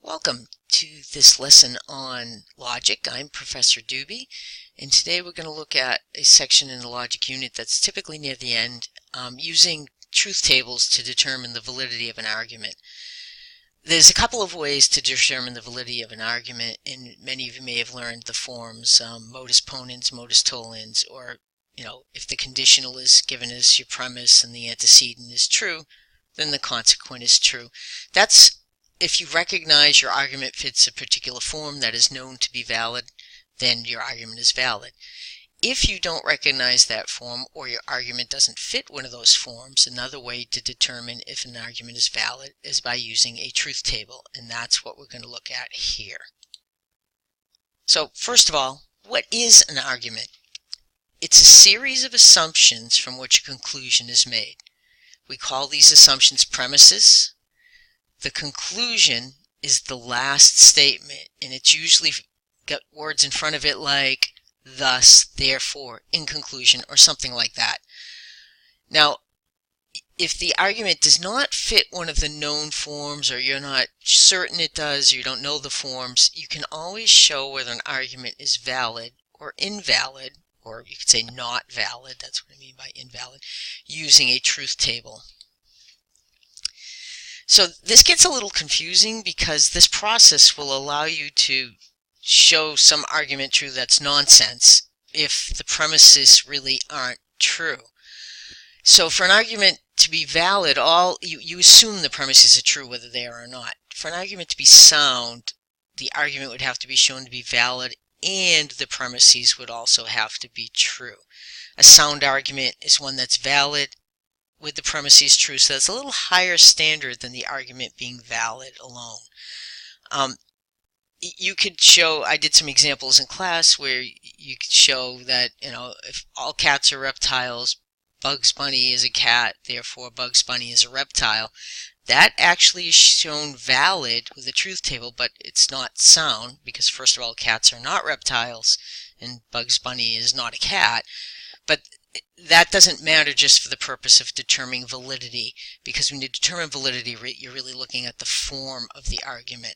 Welcome to this lesson on logic. I'm Professor Doobie, and today we're going to look at a section in the logic unit that's typically near the end, using truth tables to determine the validity of an argument. There's a couple of ways to determine the validity of an argument, and many of you may have learned the forms modus ponens, modus tollens, or if the conditional is given as your premise and the antecedent is true, then the consequent is true. That's if you recognize your argument fits a particular form that is known to be valid, then your argument is valid. If you don't recognize that form, or your argument doesn't fit one of those forms, another way to determine if an argument is valid is by using a truth table, and that's what we're going to look at here. So first of all, what is an argument? It's a series of assumptions from which a conclusion is made. We call these assumptions premises. The conclusion is the last statement, and it's usually got words in front of it like thus, therefore, in conclusion, or something like that. Now, if the argument does not fit one of the known forms, or you're not certain it does, or you don't know the forms, you can always show whether an argument is valid or invalid, or you could say not valid, that's what I mean by invalid, using a truth table. So this gets a little confusing because this process will allow you to show some argument true that's nonsense if the premises really aren't true. So for an argument to be valid, you assume the premises are true whether they are or not. For an argument to be sound, the argument would have to be shown to be valid and the premises would also have to be true. A sound argument is one that's valid with the premises true, so that's a little higher standard than the argument being valid alone. You could show, I did some examples in class where you could show that, if all cats are reptiles, Bugs Bunny is a cat, therefore Bugs Bunny is a reptile. That actually is shown valid with a truth table, but it's not sound because, first of all, cats are not reptiles and Bugs Bunny is not a cat. But that doesn't matter just for the purpose of determining validity, because when you determine validity, you're really looking at the form of the argument.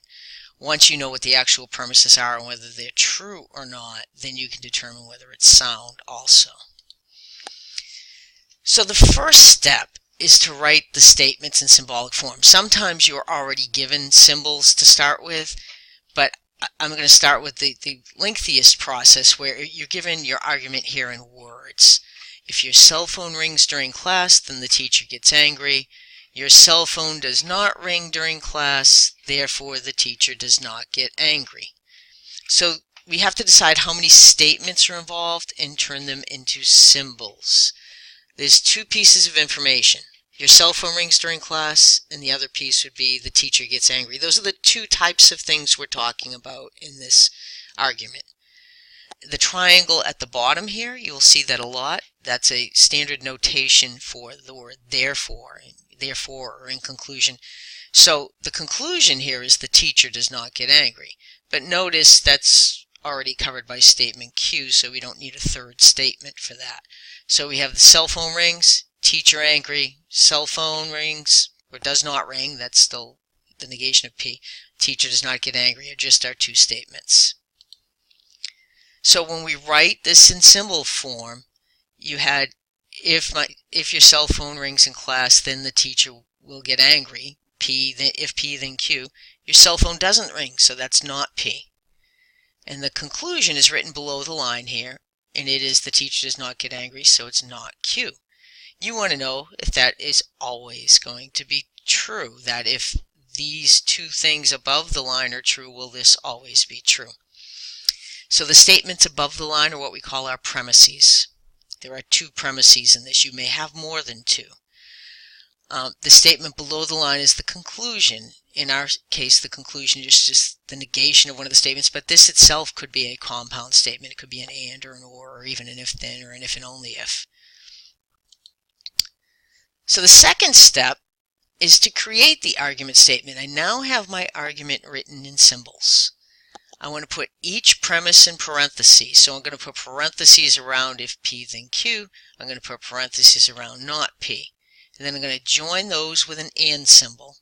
Once you know what the actual premises are and whether they're true or not, then you can determine whether it's sound also. So the first step is to write the statements in symbolic form. Sometimes you're already given symbols to start with, but I'm going to start with the lengthiest process where you're given your argument here in words. If your cell phone rings during class, then the teacher gets angry. Your cell phone does not ring during class, therefore the teacher does not get angry. So we have to decide how many statements are involved and turn them into symbols. There's two pieces of information. Your cell phone rings during class, and the other piece would be the teacher gets angry. Those are the two types of things we're talking about in this argument. The triangle at the bottom here, you'll see that a lot. That's a standard notation for the word therefore or in conclusion. So the conclusion here is the teacher does not get angry. But notice that's already covered by statement Q, so we don't need a third statement for that. So we have the cell phone rings, teacher angry, cell phone rings, or does not ring, that's still the negation of P. Teacher does not get angry are just our two statements. So when we write this in symbol form, you had if your cell phone rings in class, then the teacher will get angry. If P, then Q. Your cell phone doesn't ring, so that's not P. And the conclusion is written below the line here, and it is the teacher does not get angry, so it's not Q. You want to know if that is always going to be true, that if these two things above the line are true, will this always be true? So the statements above the line are what we call our premises. There are two premises in this. You may have more than two. The statement below the line is the conclusion. In our case, the conclusion is just the negation of one of the statements, but this itself could be a compound statement. It could be an and or an or even an if then or an if and only if. So the second step is to create the argument statement. I now have my argument written in symbols. I want to put each premise in parentheses. So I'm going to put parentheses around if P then Q. I'm going to put parentheses around not P. And then I'm going to join those with an and symbol.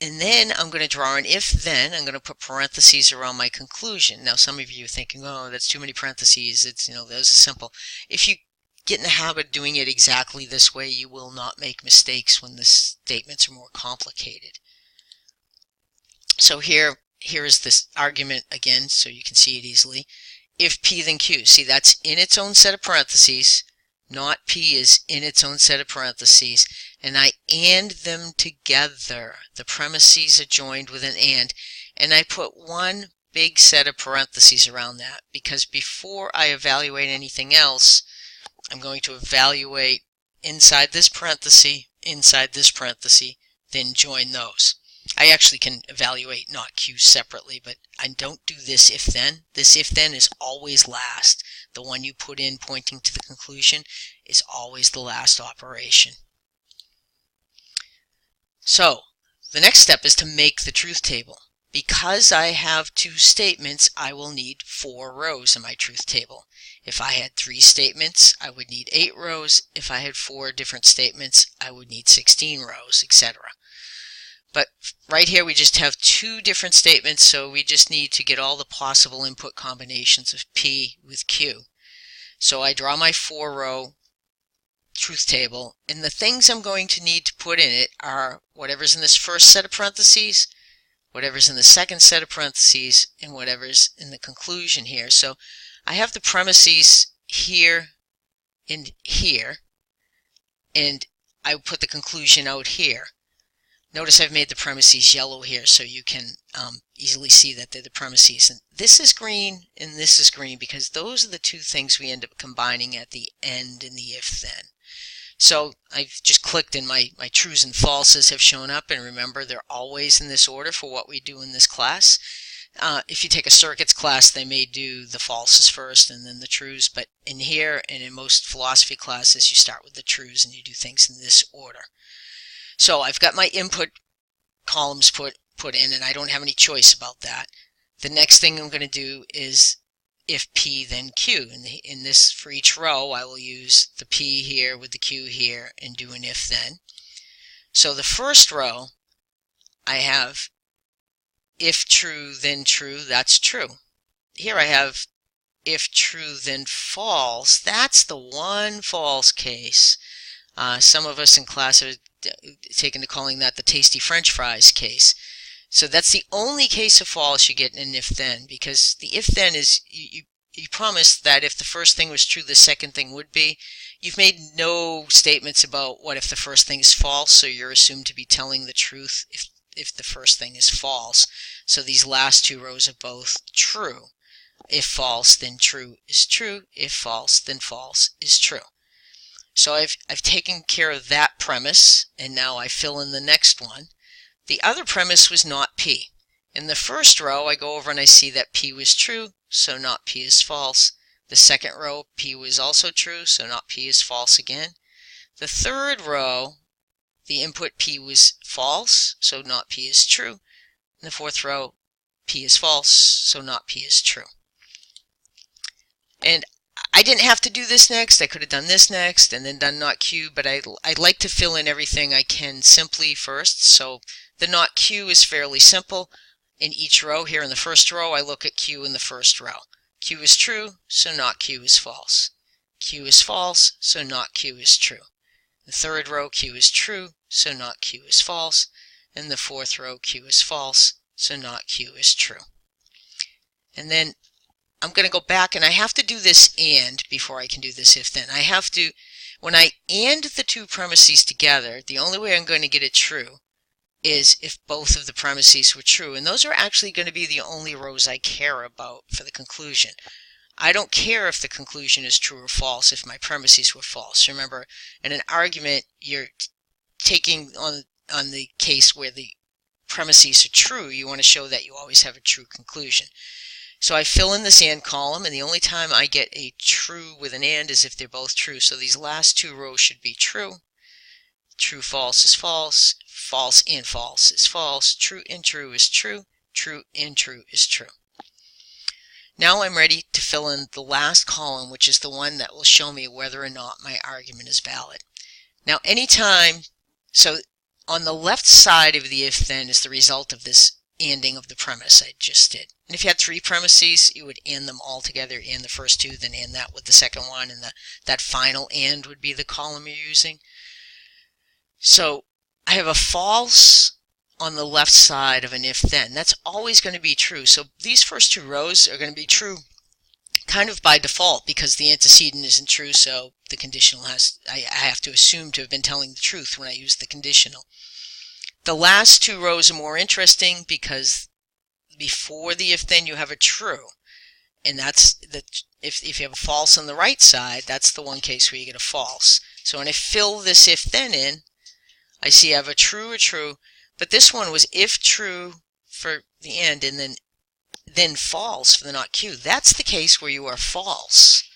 And then I'm going to draw an if-then. I'm going to put parentheses around my conclusion. Now, some of you are thinking, oh, that's too many parentheses. It's, those are simple. If you get in the habit of doing it exactly this way, you will not make mistakes when the statements are more complicated. So here is this argument again, so you can see it easily. If P, then Q. See, that's in its own set of parentheses. Not P is in its own set of parentheses, and I and them together. The premises are joined with an and I put one big set of parentheses around that, because before I evaluate anything else, I'm going to evaluate inside this parenthesis, then join those. I actually can evaluate not Q separately, but I don't do this if-then. This if-then is always last. The one you put in pointing to the conclusion is always the last operation. So, the next step is to make the truth table. Because I have two statements, I will need 4 rows in my truth table. If I had 3 statements, I would need 8 rows. If I had 4 different statements, I would need 16 rows, etc. But right here we just have 2 different statements, so we just need to get all the possible input combinations of P with Q. So I draw my 4-row truth table, and the things I'm going to need to put in it are whatever's in this first set of parentheses, whatever's in the second set of parentheses, and whatever's in the conclusion here. So I have the premises here and here, and I put the conclusion out here. Notice I've made the premises yellow here so you can easily see that they're the premises. And this is green and this is green because those are the 2 things we end up combining at the end in the if-then. So I've just clicked and my trues and falses have shown up, and remember they're always in this order for what we do in this class. If you take a circuits class, they may do the falses first and then the trues, but in here and in most philosophy classes you start with the trues and you do things in this order. So I've got my input columns put in, and I don't have any choice about that. The next thing I'm going to do is if P, then Q. In this, for each row, I will use the P here with the Q here and do an if-then. So the first row, I have if true, then true, that's true. Here I have if true, then false. That's the one false case. Some of us in class have taken to calling that the tasty French fries case. So that's the only case of false you get in an if-then, because the if-then is you promised that if the first thing was true, the second thing would be. You've made no statements about what if the first thing is false, so you're assumed to be telling the truth if the first thing is false. So these last 2 rows are both true. If false, then true is true. If false, then false is true. So I've taken care of that premise, and now I fill in the next one. The other premise was not P. In the first row, I go over and I see that P was true, so not P is false. The second row, P was also true, so not P is false again. The third row, the input P was false, so not P is true. In the fourth row, P is false, so not P is true. And I didn't have to do this next. I could have done this next and then done not Q, but I'd like to fill in everything I can simply first. So the not Q is fairly simple. In each row here in the first row, I look at Q in the first row. Q is true, so not Q is false. Q is false, so not Q is true. The third row, Q is true, so not Q is false. In the fourth row, Q is false, so not Q is true. And then I'm going to go back, and I have to do this and before I can do this if-then. I have to, when I and the 2 premises together, the only way I'm going to get it true is if both of the premises were true. And those are actually going to be the only rows I care about for the conclusion. I don't care if the conclusion is true or false if my premises were false. Remember, in an argument, you're taking on the case where the premises are true. You want to show that you always have a true conclusion. So I fill in this and column, and the only time I get a true with an and is if they're both true. So these last 2 rows should be true. True, false is false. False and false is false. True and true is true. True and true is true. Now I'm ready to fill in the last column, which is the one that will show me whether or not my argument is valid. Now anytime, so on the left side of the if-then is the result of this ANDing of the premise I just did. And if you had 3 premises, you would AND them all together, AND the first 2, then AND that with the second one, and that final AND would be the column you're using. So I have a false on the left side of an if-then. That's always going to be true. So these first 2 rows are going to be true kind of by default because the antecedent isn't true, so the conditional I have to assume to have been telling the truth when I use the conditional. The last 2 rows are more interesting because before the if-then you have a true, and that's if you have a false on the right side, that's the one case where you get a false. So when I fill this if-then in, I see I have a true, but this one was if true for the end and then false for the not Q. That's the case where you are false.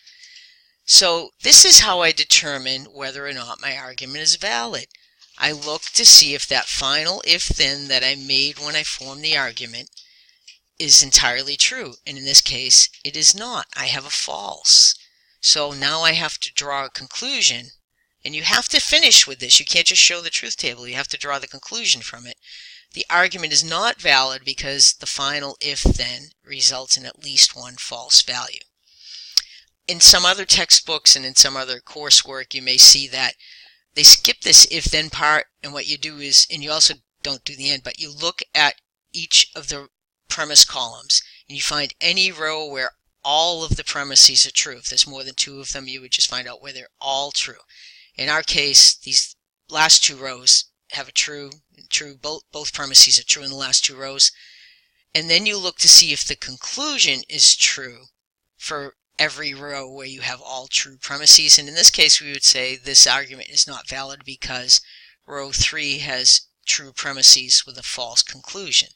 So this is how I determine whether or not my argument is valid. I look to see if that final if-then that I made when I formed the argument is entirely true. And in this case, it is not. I have a false. So now I have to draw a conclusion. And you have to finish with this. You can't just show the truth table. You have to draw the conclusion from it. The argument is not valid because the final if-then results in at least one false value. In some other textbooks and in some other coursework, you may see that they skip this if-then part, and what you do is, and you also don't do the end, but you look at each of the premise columns, and you find any row where all of the premises are true. If there's more than 2 of them, you would just find out where they're all true. In our case, these last 2 rows have a true, both premises are true in the last 2 rows. And then you look to see if the conclusion is true for every row where you have all true premises. And in this case, we would say this argument is not valid because row 3 has true premises with a false conclusion.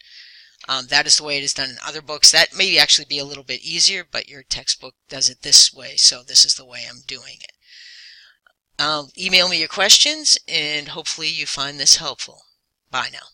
That is the way it is done in other books. That may actually be a little bit easier, but your textbook does it this way, so this is the way I'm doing it. Email me your questions, and hopefully you find this helpful. Bye now.